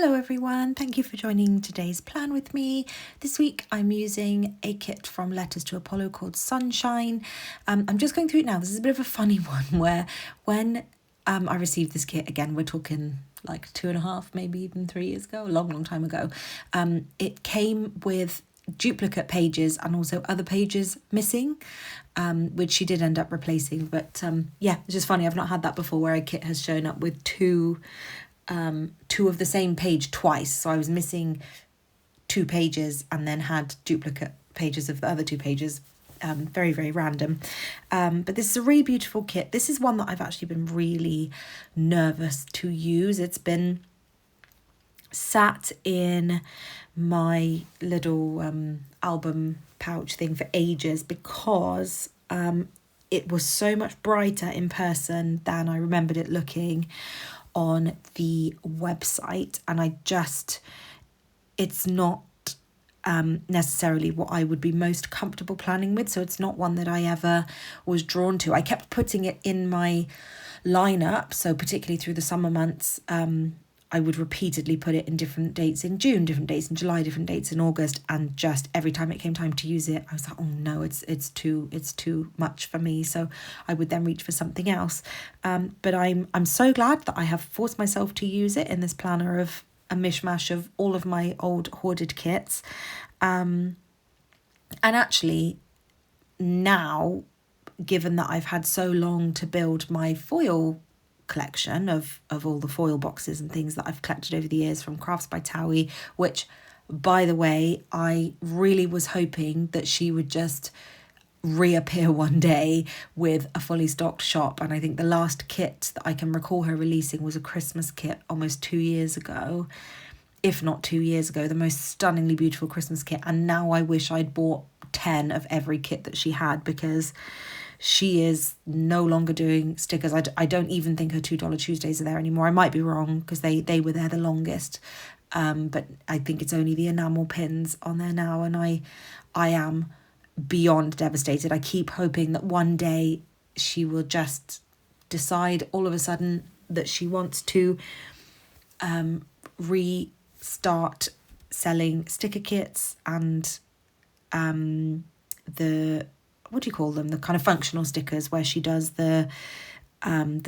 Hello everyone, thank you for joining today's plan with me. This week I'm using a kit from Letters to Apollo called Sunshine. I'm just going through it now. This is a bit of a funny one where when I received this kit, again we're talking like 2.5, maybe even 3 years ago, a long time ago. It came with duplicate pages and also other pages missing, which she did end up replacing. But yeah, it's just funny, I've not had that before where a kit has shown up with two of the same page twice. So I was missing 2 pages and then had duplicate pages of the other 2 pages. Very, very random. But this is a really beautiful kit. This is one that I've actually been really nervous to use. It's been sat in my little album pouch thing for ages because it was so much brighter in person than I remembered it looking on the website, and it's not necessarily what I would be most comfortable planning with, so it's not one that I ever was drawn to. I kept putting it in my lineup, so particularly through the summer months, I would repeatedly put it in different dates in June, different dates in July, different dates in August, and just every time it came time to use it, I was like, oh no, it's too much for me. So I would then reach for something else. But I'm so glad that I have forced myself to use it in this planner of a mishmash of all of my old hoarded kits. And actually now, given that I've had so long to build my foil collection of all the foil boxes and things that I've collected over the years from Crafts by Towie, which, by the way, I really was hoping that she would just reappear one day with a fully stocked shop. And I think the last kit that I can recall her releasing was a Christmas kit almost 2 years ago, if not 2 years ago, the most stunningly beautiful Christmas kit. And now I wish I'd bought 10 of every kit that she had, because she is no longer doing stickers. I don't even think her $2 Tuesdays are there anymore. I might be wrong, because they were there the longest. But I think it's only the enamel pins on there now, and I am beyond devastated. I keep hoping that one day she will just decide all of a sudden that she wants to restart selling sticker kits and the, what do you call them, the kind of functional stickers where she does the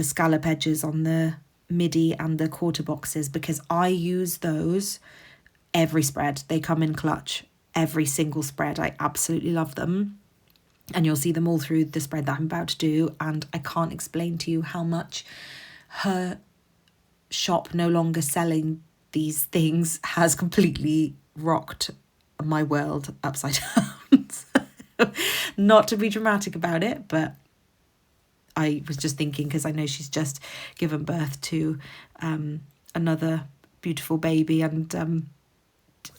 scallop edges on the midi and the quarter boxes, because I use those every spread. They come in clutch every single spread. I absolutely love them, and you'll see them all through the spread that I'm about to do. And I can't explain to you how much her shop no longer selling these things has completely rocked my world upside down. Not to be dramatic about it, but I was just thinking, because I know she's just given birth to another beautiful baby, and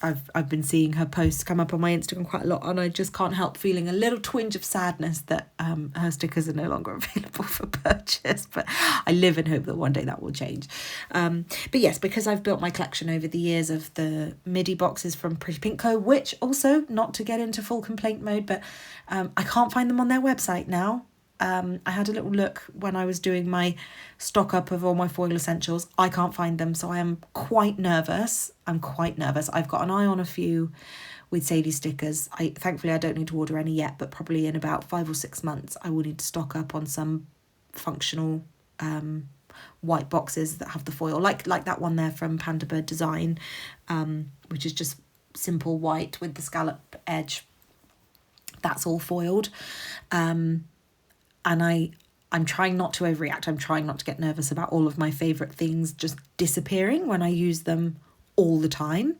I've been seeing her posts come up on my Instagram quite a lot, and I just can't help feeling a little twinge of sadness that her stickers are no longer available for purchase. But I live in hope that one day that will change. But yes, because I've built my collection over the years of the MIDI boxes from Pretty Pink Co, which also, not to get into full complaint mode, but I can't find them on their website now. I had a little look when I was doing my stock up of all my foil essentials. I can't find them, so I am quite nervous. I've got an eye on a few with Sadie stickers. Thankfully I don't need to order any yet, but probably in about 5 or 6 months I will need to stock up on some functional white boxes that have the foil, like that one there from Panda Bird Design, which is just simple white with the scallop edge. That's all foiled. And I'm trying not to overreact. I'm trying not to get nervous about all of my favourite things just disappearing when I use them all the time.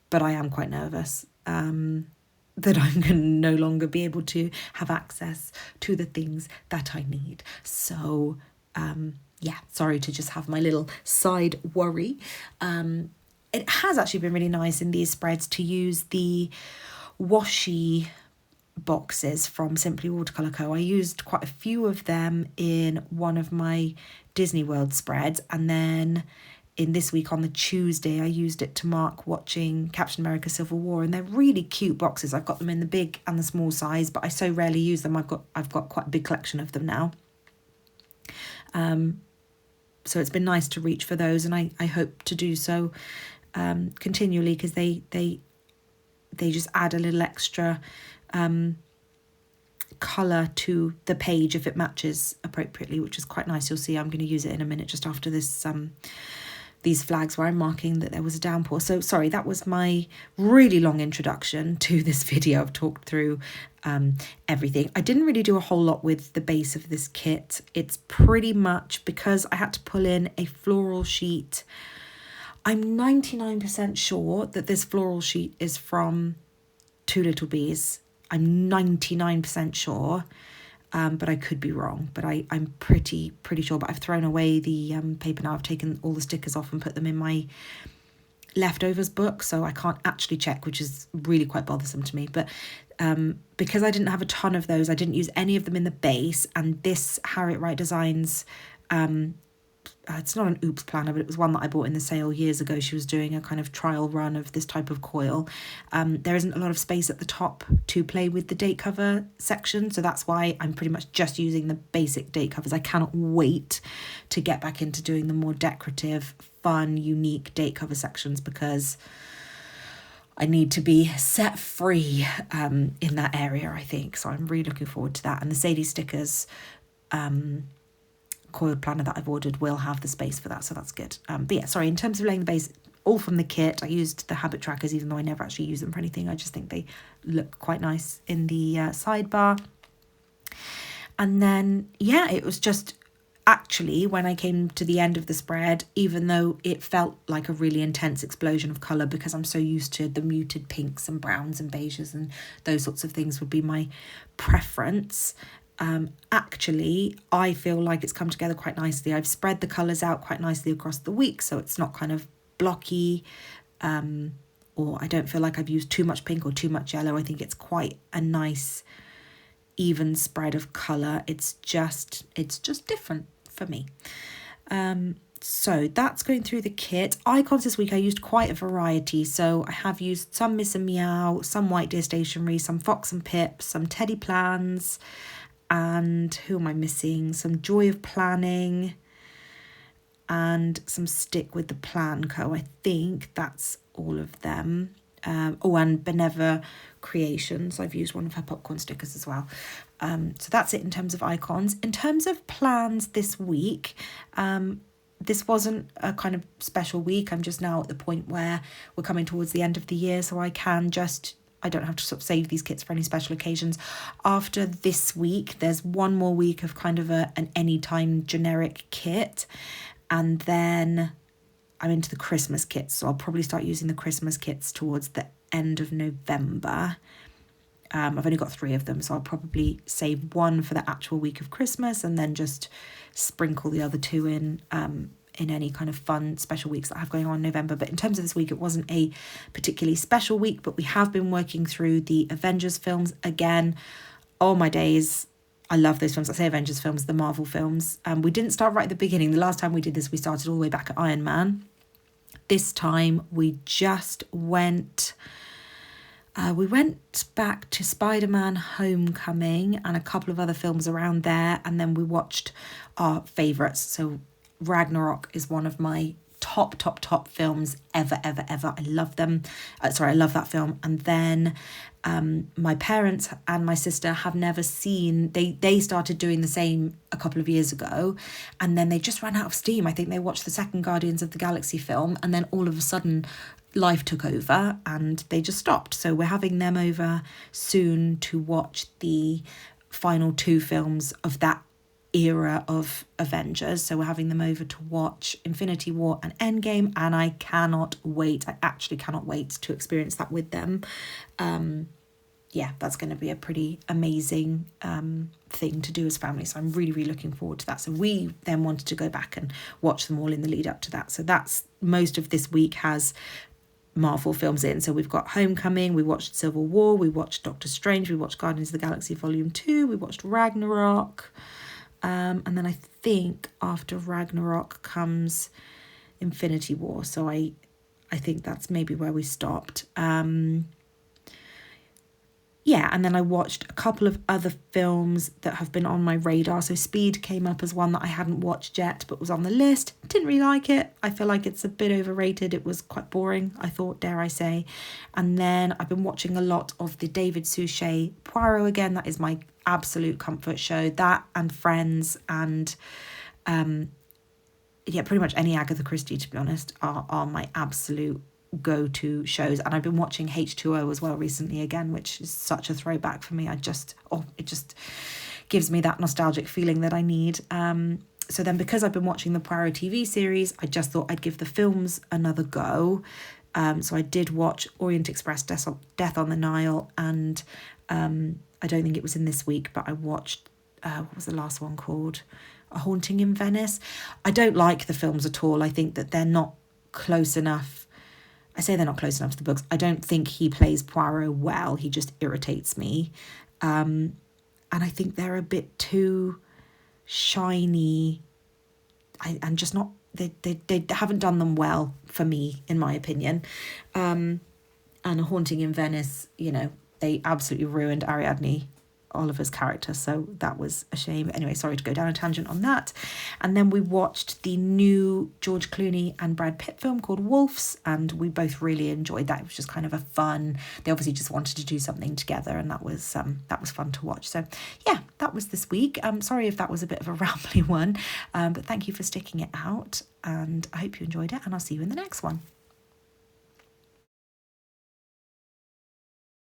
But I am quite nervous that I'm going to no longer be able to have access to the things that I need. So, yeah, sorry to just have my little side worry. It has actually been really nice in these spreads to use the washi boxes from Simply Watercolour Co. I used quite a few of them in one of my Disney World spreads, and then in this week on the Tuesday I used it to mark watching Captain America Civil War, and they're really cute boxes. I've got them in the big and the small size, but I so rarely use them. I've got quite a big collection of them now. So it's been nice to reach for those, and I hope to do so continually, because they just add a little extra colour to the page if it matches appropriately, which is quite nice. You'll see I'm going to use it in a minute just after this these flags where I'm marking that there was a downpour. So sorry, that was my really long introduction to this video. I've talked through everything. I didn't really do a whole lot with the base of this kit. It's pretty much, because I had to pull in a floral sheet. I'm 99% sure that this floral sheet is from Two Little Bees. I'm 99% sure, but I could be wrong. But I'm pretty sure. But I've thrown away the paper now. I've taken all the stickers off and put them in my leftovers book, so I can't actually check, which is really quite bothersome to me. But because I didn't have a ton of those, I didn't use any of them in the base. And this Harriet Wright Designs, it's not an Oops planner, but it was one that I bought in the sale years ago. She was doing a kind of trial run of this type of coil. There isn't a lot of space at the top to play with the date cover section, so that's why I'm pretty much just using the basic date covers. I cannot wait to get back into doing the more decorative, fun, unique date cover sections, because I need to be set free in that area, I think. So I'm really looking forward to that. And the Sadie Stickers coiled planner that I've ordered will have the space for that, so that's good. But yeah, sorry, in terms of laying the base, all from the kit. I used the habit trackers, even though I never actually use them for anything. I just think they look quite nice in the sidebar. And then, yeah, it was just actually when I came to the end of the spread, even though it felt like a really intense explosion of colour, because I'm so used to the muted pinks and browns and beiges and those sorts of things would be my preference. Actually, I feel like it's come together quite nicely. I've spread the colours out quite nicely across the week, so it's not kind of blocky, or I don't feel like I've used too much pink or too much yellow. I think it's quite a nice even spread of colour. It's just different for me. So that's going through the kit. Icons this week, I used quite a variety. So I have used some Miss and Meow, some White Deer Stationery, some Fox and Pip, some Teddy Plans, and who am I missing? Some Joy of Planning, and some Stick with the Plan Co. I think that's all of them. And Beneva Creations. I've used one of her popcorn stickers as well. So that's it in terms of icons. In terms of plans this week, this wasn't a kind of special week. I'm just now at the point where we're coming towards the end of the year, so I don't have to sort of save these kits for any special occasions. After this week, there's one more week of kind of an anytime generic kit, and then I'm into the Christmas kits, so I'll probably start using the Christmas kits towards the end of November. I've only got 3 of them, so I'll probably save one for the actual week of Christmas and then just sprinkle the other 2 in any kind of fun special weeks that I have going on in November. But in terms of this week, it wasn't a particularly special week, but we have been working through the Avengers films again. Oh my days, I love those films. I say Avengers films, the Marvel films. We didn't start right at the beginning. The last time we did this, we started all the way back at Iron Man. This time we just went back to Spider-Man Homecoming and a couple of other films around there, and then we watched our favourites. So Ragnarok is one of my top films ever. I love them. I love that film. And then my parents and my sister have never seen, they started doing the same a couple of years ago, and then they just ran out of steam. I think they watched the second Guardians of the Galaxy film, and then all of a sudden life took over and they just stopped. So we're having them over soon to watch the final 2 films of that era of Avengers. So we're having them over to watch Infinity War and Endgame, and I cannot wait. I actually cannot wait to experience that with them. Yeah, that's going to be a pretty amazing thing to do as family. So I'm really looking forward to that. So we then wanted to go back and watch them all in the lead up to that. So that's most of this week has Marvel films in. So we've got Homecoming, we watched Civil War, we watched Doctor Strange, we watched Guardians of the Galaxy Volume 2, we watched Ragnarok. And then I think after Ragnarok comes Infinity War. So I think that's maybe where we stopped. yeah, and then I watched a couple of other films that have been on my radar. So Speed came up as one that I hadn't watched yet, but was on the list. Didn't really like it. I feel like it's a bit overrated. It was quite boring, I thought, dare I say. And then I've been watching a lot of the David Suchet Poirot again. That is my absolute comfort show. That and Friends and yeah, pretty much any Agatha Christie, to be honest, are my absolute go-to shows. And I've been watching H2O as well recently again, which is such a throwback for me. It just gives me that nostalgic feeling that I need. So then, because I've been watching the Poirot TV series, I just thought I'd give the films another go. So I did watch Orient Express, Death on the Nile, and I don't think it was in this week, but I watched, what was the last one called? A Haunting in Venice. I don't like the films at all. I think that they're not close enough. I say they're not close enough to the books. I don't think he plays Poirot well. He just irritates me. And I think they're a bit too shiny and just not, they haven't done them well for me, in my opinion. And A Haunting in Venice, you know, they absolutely ruined Ariadne Oliver's character, so that was a shame. Anyway, sorry to go down a tangent on that. And then we watched the new George Clooney and Brad Pitt film called Wolves, and we both really enjoyed that. It was just kind of a fun, they obviously just wanted to do something together, and that was fun to watch. So yeah, that was this week. Sorry if that was a bit of a rambly one, but thank you for sticking it out, and I hope you enjoyed it, and I'll see you in the next one.